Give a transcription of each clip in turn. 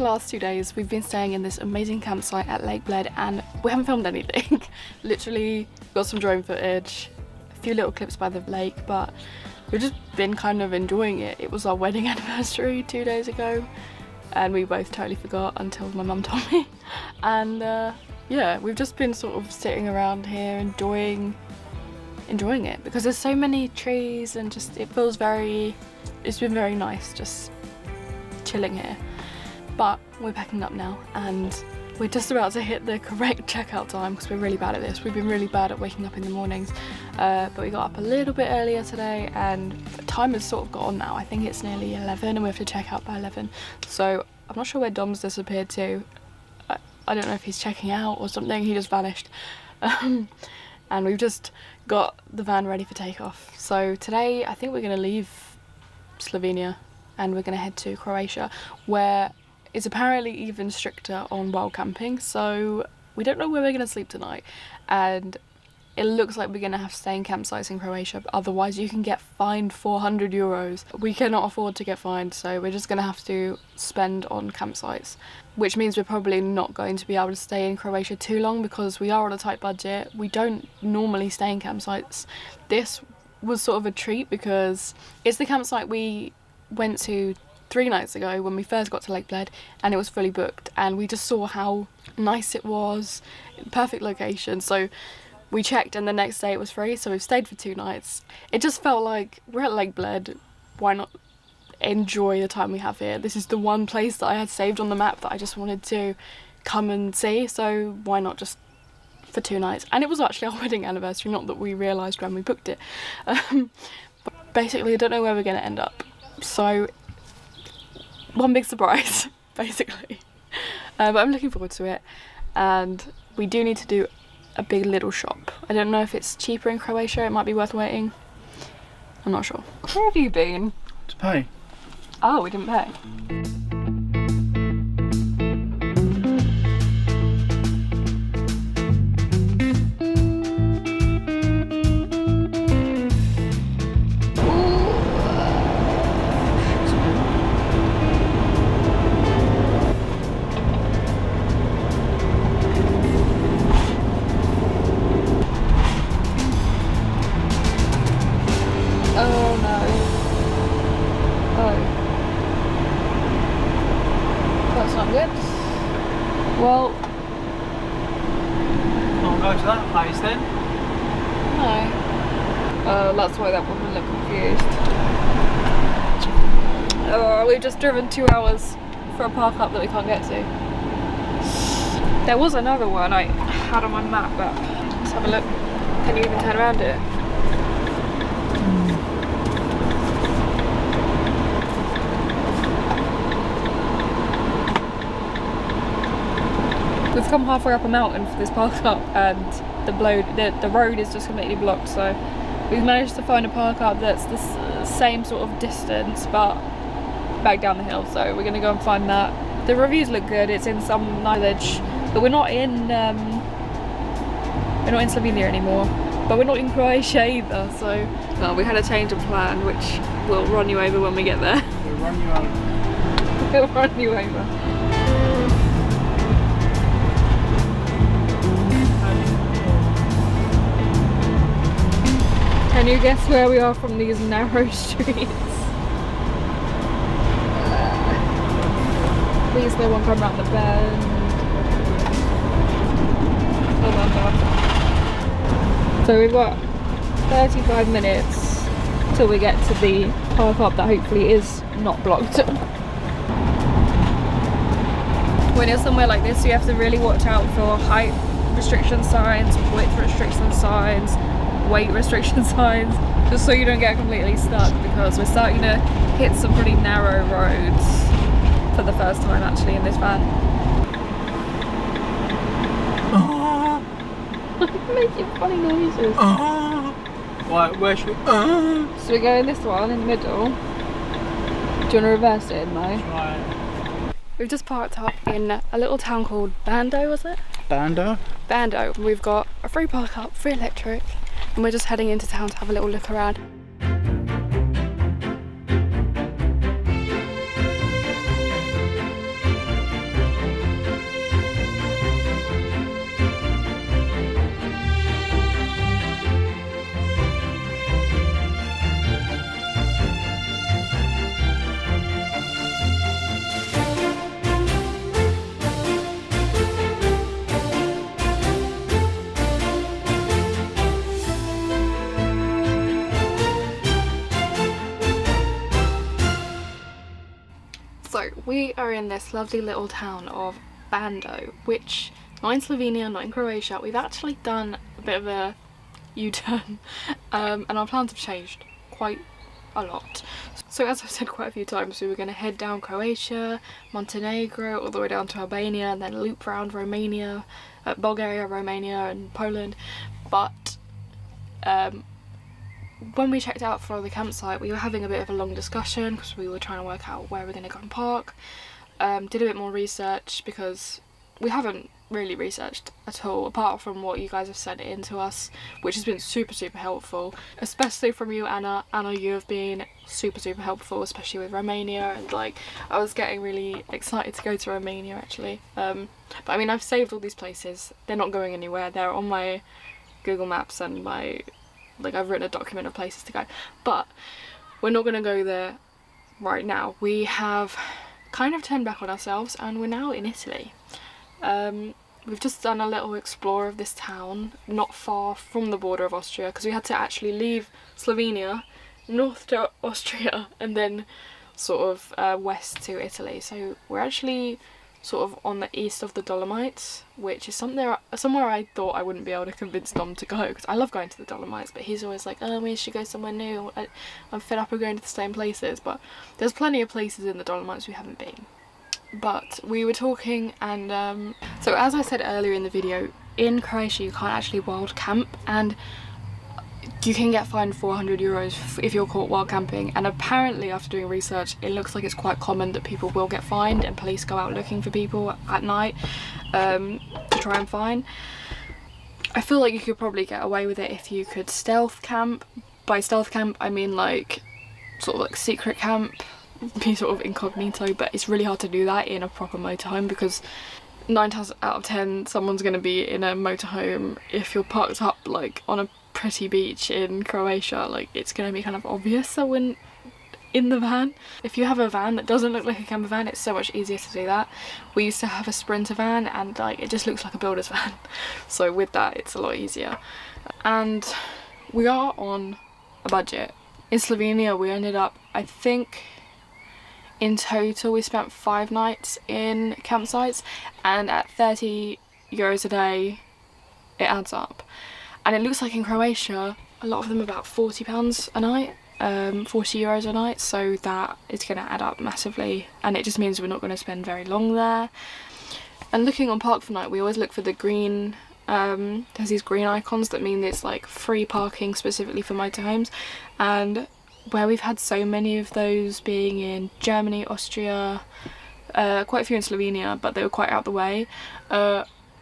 last 2 days we've been staying in this amazing campsite at Lake Bled and we haven't filmed anything. Literally got some drone footage, a few little clips by the lake, but we've just been kind of enjoying it. It was our wedding anniversary 2 days ago and we both totally forgot until my mum told me. And yeah, we've just been sort of sitting around here enjoying it because there's so many trees and just it feels it's been very nice just chilling here. But we're packing up now and we're just about to hit the correct checkout time because we're really bad at this. We've been really bad at waking up in the mornings, but we got up a little bit earlier today and the time has sort of got on now. I think it's nearly 11 and we have to check out by 11. So I'm not sure where Dom's disappeared to. I don't know if he's checking out or something. He just vanished. And we've just got the van ready for takeoff. So today I think we're going to leave Slovenia and we're going to head to Croatia, where it's apparently even stricter on wild camping. So we don't know where we're going to sleep tonight, and it looks like we're going to have to stay in campsites in Croatia, otherwise you can get fined 400 euros. We cannot afford to get fined, so we're just going to have to spend on campsites, which means we're probably not going to be able to stay in Croatia too long because we are on a tight budget. We don't normally stay in campsites. This was sort of a treat because it's the campsite we went to 3 nights ago when we first got to Lake Bled and it was fully booked, and we just saw how nice it was, perfect location. So we checked and the next day it was free, so we've stayed for 2 nights. It just felt like we're at Lake Bled, why not enjoy the time we have here? This is the one place that I had saved on the map that I just wanted to come and see, so why not just for 2 nights? And it was actually our wedding anniversary, not that we realised when we booked it. But basically I don't know where we're going to end up, so one big surprise basically. But I'm looking forward to it, and we do need to do a big little shop. I don't know if it's cheaper in Croatia, it might be worth waiting. I'm not sure. Where have you been? To pay. Oh, we didn't pay. Oh no. Oh. That's not good. Well. Can't go to that place then? No. Oh, that's why that woman looked confused. Oh, we've just driven 2 hours for a park up that we can't get to. There was another one I had on my map, but let's have a look. Can you even turn around it? We've come halfway up a mountain for this park up and the road is just completely blocked, so we've managed to find a park up that's the same sort of distance but back down the hill, so we're going to go and find that. The reviews look good. It's in some village, but we're not in Slovenia anymore, but we're not in Croatia either, so well, we had a change of plan which we'll run you over when we get there. We'll run you over. We'll run you over. Can you guess where we are from these narrow streets? Please no one come round the bend. Hold on. So we've got 35 minutes till we get to the park up that hopefully is not blocked. When you're somewhere like this, you have to really watch out for height restriction signs, width restriction signs, weight restriction signs, just so you don't get completely stuck, because we're starting to hit some pretty narrow roads for the first time actually in this van. Making funny noises. Right, where should we? So we go in this one in the middle. Do you want to reverse it in though? Right. We've just parked up in a little town called Bando, was it? Bando? Bando. We've got a free park up, free electric, and we're just heading into town to have a little look around. So we are in this lovely little town of Bando, which not in Slovenia, not in Croatia. We've actually done a bit of a U-turn and our plans have changed quite a lot. So as I've said quite a few times, we were going to head down Croatia, Montenegro, all the way down to Albania, and then loop around Romania, Bulgaria, Romania and Poland. But when we checked out for the campsite, we were having a bit of a long discussion because we were trying to work out where we're going to go and park. Did a bit more research because we haven't really researched at all, apart from what you guys have sent in to us, which has been super helpful, especially from you, Anna. Anna, you have been super helpful, especially with Romania, and like I was getting really excited to go to Romania actually. But I mean, I've saved all these places, they're not going anywhere, they're on my Google Maps and my, like, I've written a document of places to go, but we're not going to go there right now. We have kind of turned back on ourselves and we're now in Italy. We've just done a little explore of this town, not far from the border of Austria, because we had to actually leave Slovenia, north to Austria, and then sort of west to Italy. So we're actually sort of on the east of the Dolomites, which is somewhere I thought I wouldn't be able to convince Dom to go, because I love going to the Dolomites, but he's always like, oh, we should go somewhere new, I'm fed up of going to the same places. But there's plenty of places in the Dolomites we haven't been. But we were talking, and so as I said earlier in the video, in Croatia you can't actually wild camp, and you can get fined 400 euros if you're caught wild camping. And apparently, after doing research, it looks like it's quite common that people will get fined and police go out looking for people at night to try and fine. I feel like you could probably get away with it if you could stealth camp. By stealth camp I mean like sort of like secret camp, be sort of incognito, but it's really hard to do that in a proper motorhome, because 9 times out of 10 someone's going to be in a motorhome. If you're parked up like on a pretty beach in Croatia, like it's going to be kind of obvious that when in the van. If you have a van that doesn't look like a camper van, it's so much easier to do that. We used to have a Sprinter van and like it just looks like a builder's van, so with that it's a lot easier. And we are on a budget. In Slovenia we ended up, I think in total we spent 5 nights in campsites, and at 30 euros a day it adds up. And it looks like in Croatia a lot of them are about £40 a night, 40 euros a night, so that is going to add up massively, and it just means we're not going to spend very long there. And looking on Park for Night, we always look for the green, there's these green icons that mean it's like free parking specifically for motorhomes, and where we've had so many of those being in Germany, Austria, quite a few in Slovenia, but they were quite out the way.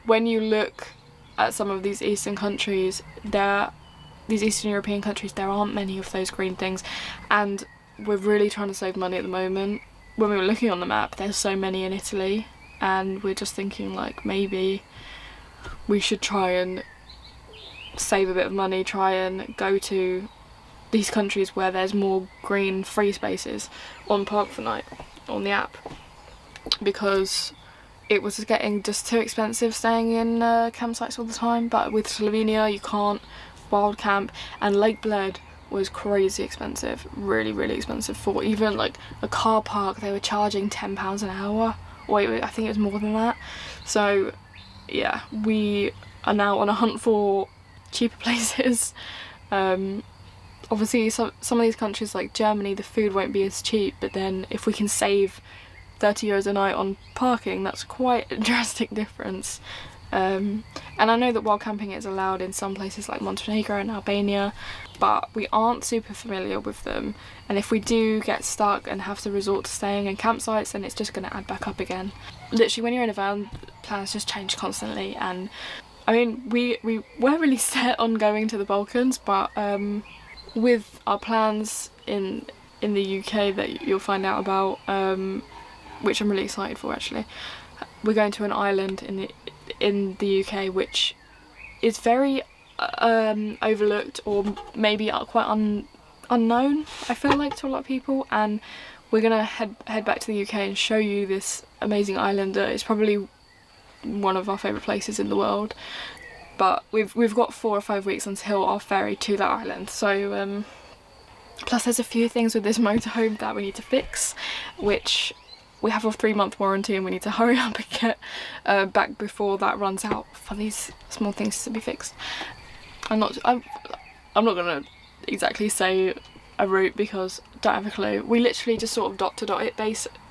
When you look at some of these eastern countries, these Eastern European countries, there aren't many of those green things, and we're really trying to save money at the moment. When we were looking on the map, there's so many in Italy, and we're just thinking like maybe we should try and save a bit of money, try and go to these countries where there's more green free spaces on Park for Night on the app, because it was getting just too expensive staying in campsites all the time. But with Slovenia you can't wild camp, and Lake Bled was crazy expensive, really expensive. For even like a car park they were charging £10 an hour. Wait, I think it was more than that. So yeah, we are now on a hunt for cheaper places. Obviously some of these countries like Germany, the food won't be as cheap, but then if we can save 30 euros a night on parking, that's quite a drastic difference. And I know that wild camping is allowed in some places like Montenegro and Albania, but we aren't super familiar with them, and if we do get stuck and have to resort to staying in campsites, then it's just going to add back up again. Literally when you're in a van, plans just change constantly, and I mean we were really set on going to the Balkans, but with our plans in the UK that you'll find out about, which I'm really excited for actually, we're going to an island in the UK which is very overlooked, or maybe quite unknown, I feel like, to a lot of people, and we're gonna head back to the UK and show you this amazing island that is probably one of our favourite places in the world. But we've got 4 or 5 weeks until our ferry to that island, so plus there's a few things with this motorhome that we need to fix, which we have a 3-month warranty and we need to hurry up and get back before that runs out for these small things to be fixed. I'm not gonna exactly say a route because I don't have a clue. We literally just sort of dot to dot it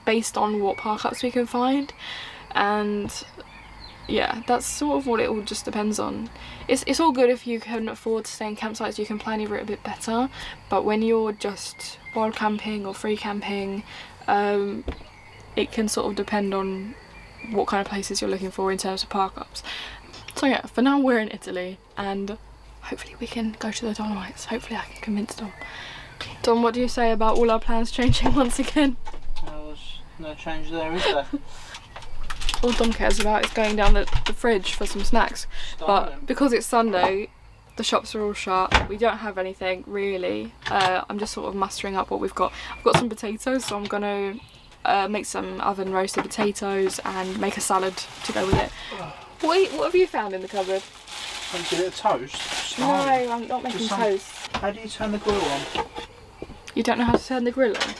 based on what park ups we can find, and yeah, that's sort of what it all just depends on. It's all good if you can afford to stay in campsites, you can plan your route a bit better, but when you're just wild camping or free camping, it can sort of depend on what kind of places you're looking for in terms of park ups. So yeah, for now we're in Italy and hopefully we can go to the Dolomites. Hopefully I can convince Dom. Dom, what do you say about all our plans changing once again? Well, there's no change there, is there? All Dom cares about is going down the fridge for some snacks. But because it's Sunday, the shops are all shut. We don't have anything really. I'm just sort of mustering up what we've got. I've got some potatoes, so I'm gonna make some oven roasted potatoes and make a salad to go with it. What have you found in the cupboard? Want a bit of toast? No, I'm not making toast. How do you turn the grill on? You don't know how to turn the grill on?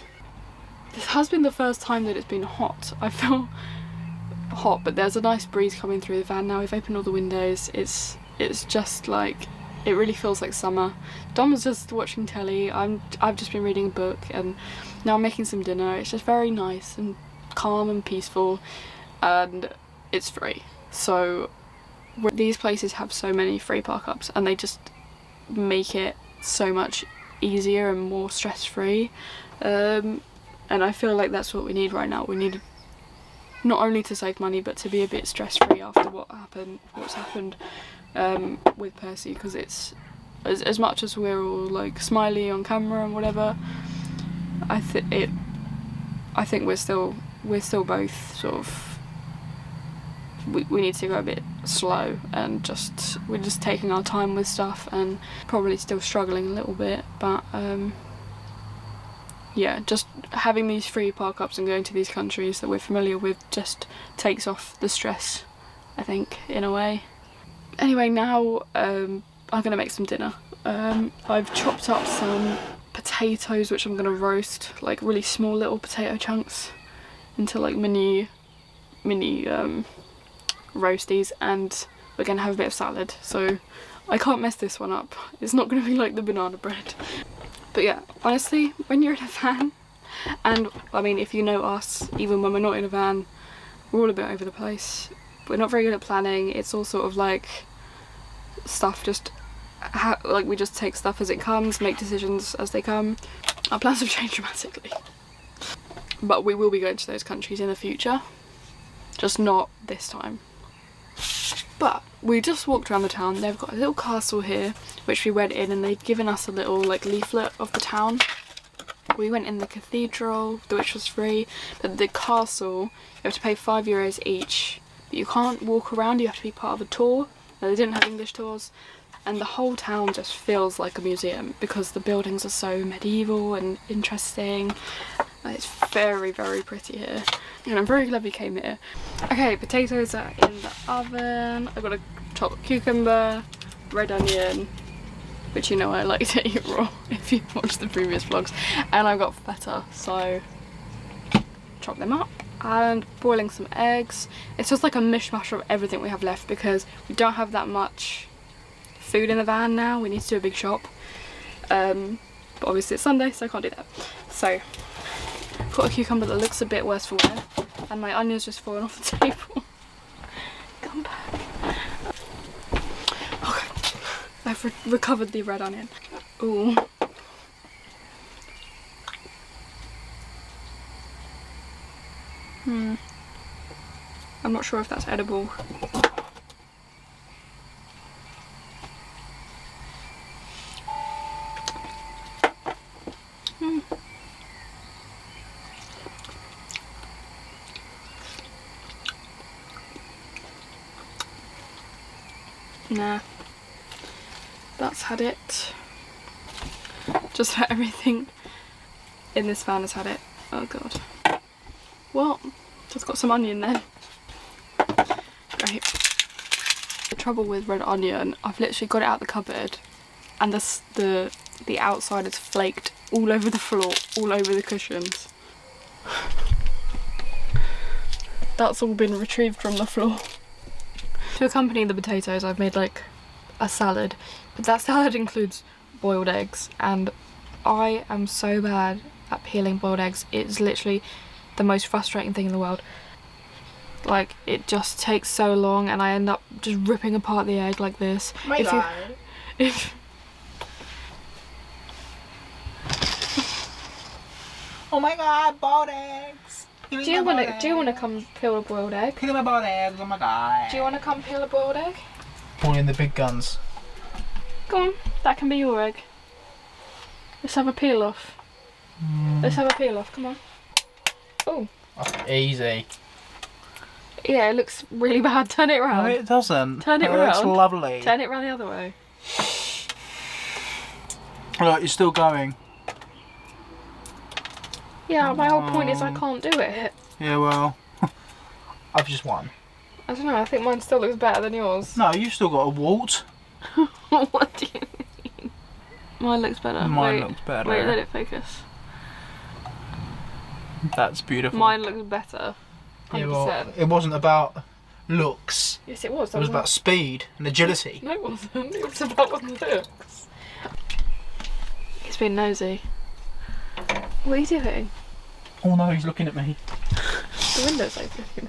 This has been the first time that it's been hot. I feel hot, but there's a nice breeze coming through the van now. We've opened all the windows. It's just like, it really feels like summer. Dom's just watching telly. I've just been reading a book and now I'm making some dinner. It's just very nice and calm and peaceful, and it's free. So these places have so many free park ups and they just make it so much easier and more stress-free, and I feel like that's what we need right now. We need not only to save money but to be a bit stress-free after what's happened with Percy, because it's as much as we're all like smiley on camera and whatever, I think we're still both sort of, we need to go a bit slow and we're just taking our time with stuff and probably still struggling a little bit, but yeah, just having these free park ups and going to these countries that we're familiar with just takes off the stress, I think, in a way. Anyway, now I'm gonna make some dinner. I've chopped up some potatoes which I'm gonna roast, like really small little potato chunks into like mini roasties, and we're gonna have a bit of salad, so I can't mess this one up. It's not gonna be like the banana bread. But yeah, honestly, when you're in a van, and I mean if you know us, even when we're not in a van, we're all a bit over the place. We're not very good at planning. It's all sort of like stuff just like we just take stuff as it comes, make decisions as they come. Our plans have changed dramatically, but we will be going to those countries in the future, just not this time. But we just walked around the town. They've got a little castle here which we went in and they've given us a little like leaflet of the town. We went in the cathedral, which was free, but the castle you have to pay €5 each, but you can't walk around, you have to be part of a tour. Now, they didn't have English tours, and the whole town just feels like a museum because the buildings are so medieval and interesting. It's very, very pretty here, and I'm very glad we came here. Okay, potatoes are in the oven. I've got a chopped cucumber, red onion, which you know I like to eat raw if you've watched the previous vlogs, and I've got feta, so chop them up, and boiling some eggs. It's just like a mishmash of everything we have left because we don't have that much food in the van now. We need to do a big shop, but obviously it's Sunday so I can't do that. So I've got a cucumber that looks a bit worse for wear, and my onion's just fallen off the table. Come back. Okay, I've recovered the red onion. Ooh. I'm not sure if that's edible. Nah, that's had it. Just about everything in this van has had it. Oh god. What? Just got some onion then. Great. The trouble with red onion, I've literally got it out the cupboard and the outside is flaked all over the floor, all over the cushions. That's all been retrieved from the floor. To accompany the potatoes, I've made like a salad. But that salad includes boiled eggs, and I am so bad at peeling boiled eggs. It's literally the most frustrating thing in the world. Like, it just takes so long, and I end up just ripping apart the egg like this. Oh my god, boiled eggs! Do you want to come peel a boiled egg? Peel my boiled eggs, oh my god. Do you want to come peel a boiled egg? Boiling the big guns. Go on, that can be your egg. Let's have a peel off. Let's have a peel off, come on. Oh. Easy. Yeah, it looks really bad. Turn it around. No, it doesn't. Turn it It around. looks lovely. Turn it around the other way. Right, you're still going. Yeah, my whole point is I can't do it. Yeah, well, I've just won. I don't know, I think mine still looks better than yours. No, you've still got a wart. What do you mean? Mine looks better. Mine looks better. Wait, let it focus. That's beautiful. Mine looks better. 100%. Yeah, well, it wasn't about looks. Yes, it was. It was about speed and agility. No, it wasn't. It was about looks. He's been nosy. What are you doing? Oh no, he's looking at me. The window's open.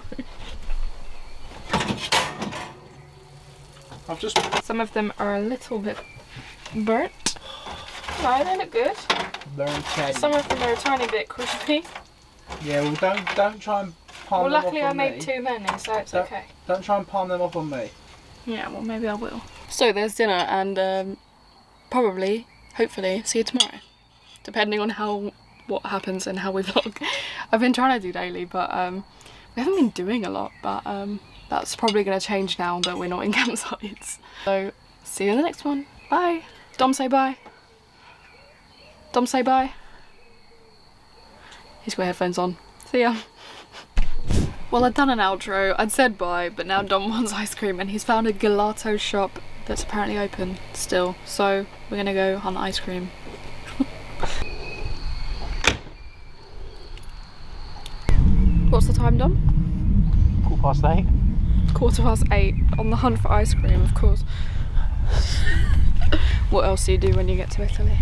I've just... Some of them are a little bit burnt. No, they look good. Burnt teddy. Some of them are a tiny bit crispy. Yeah, well, don't try and palm Well, them off luckily I on made me. too many, so it's okay. Don't try and palm them off on me. Yeah, well, maybe I will. So there's dinner, and probably, hopefully, see you tomorrow. Depending on what happens and how we vlog. I've been trying to do daily, but we haven't been doing a lot, but that's probably going to change now that we're not in campsites. So, see you in the next one. Bye. Dom, say bye. Dom, say bye. He's got headphones on. See ya. Well, I'd done an outro, I'd said bye, but now Dom wants ice cream, and he's found a Gelato shop that's apparently open still. So, we're going to go hunt ice cream. What's the time, Dom? 8:15. 8:15, on the hunt for ice cream, of course. What else do you do when you get to Italy?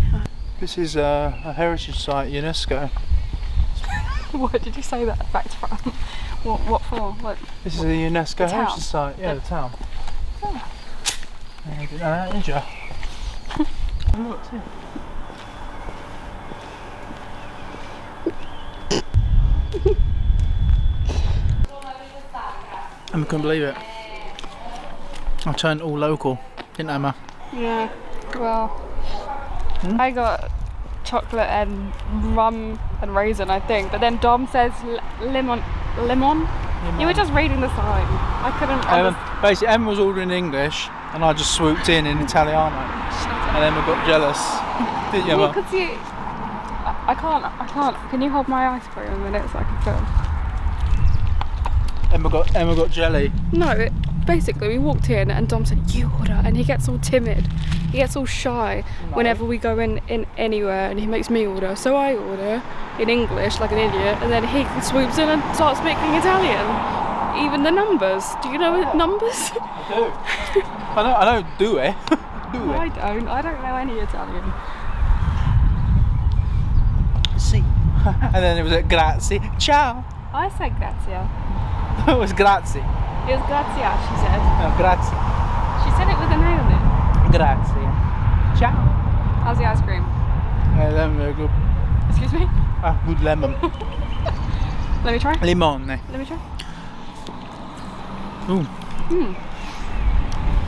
This is a heritage site, UNESCO. Why did you say that back to front? What for? What? This is a UNESCO The town? heritage site. Yeah, the town. Oh. You didn't know that, did you? Have a look, see. I couldn't believe it. I turned all local, didn't I, Ma? Yeah, well, I got chocolate and rum and raisin, I think, but then Dom says lemon. You were just reading the sign. I couldn't Basically, Emma was ordering English and I just swooped in Italiano. And then we got jealous. Didn't you, Well, Ma? because I can't. Can you hold my ice cream a minute so I can film? Emma got jelly. No, basically we walked in and Dom said, you order, and he gets all timid. He gets all shy whenever we go in anywhere, and he makes me order. So I order in English like an idiot, and then he swoops in and starts speaking Italian. Even the numbers. Do you know numbers? I do. I don't do it. No, I don't. I don't know any Italian. See. And then it was a grazie. Ciao. I said grazia. It was grazie. It was grazia, she said. No, grazie. She said it with an A on it. Grazie. Ciao. How's the ice cream? Lemon, very good. Excuse me? Good lemon. Let me try. Limone. Let me try. Ooh.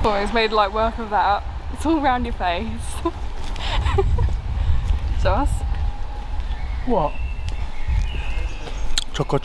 Oh, it's made like work of that. It's all around your face. Show us. What? Chocolate.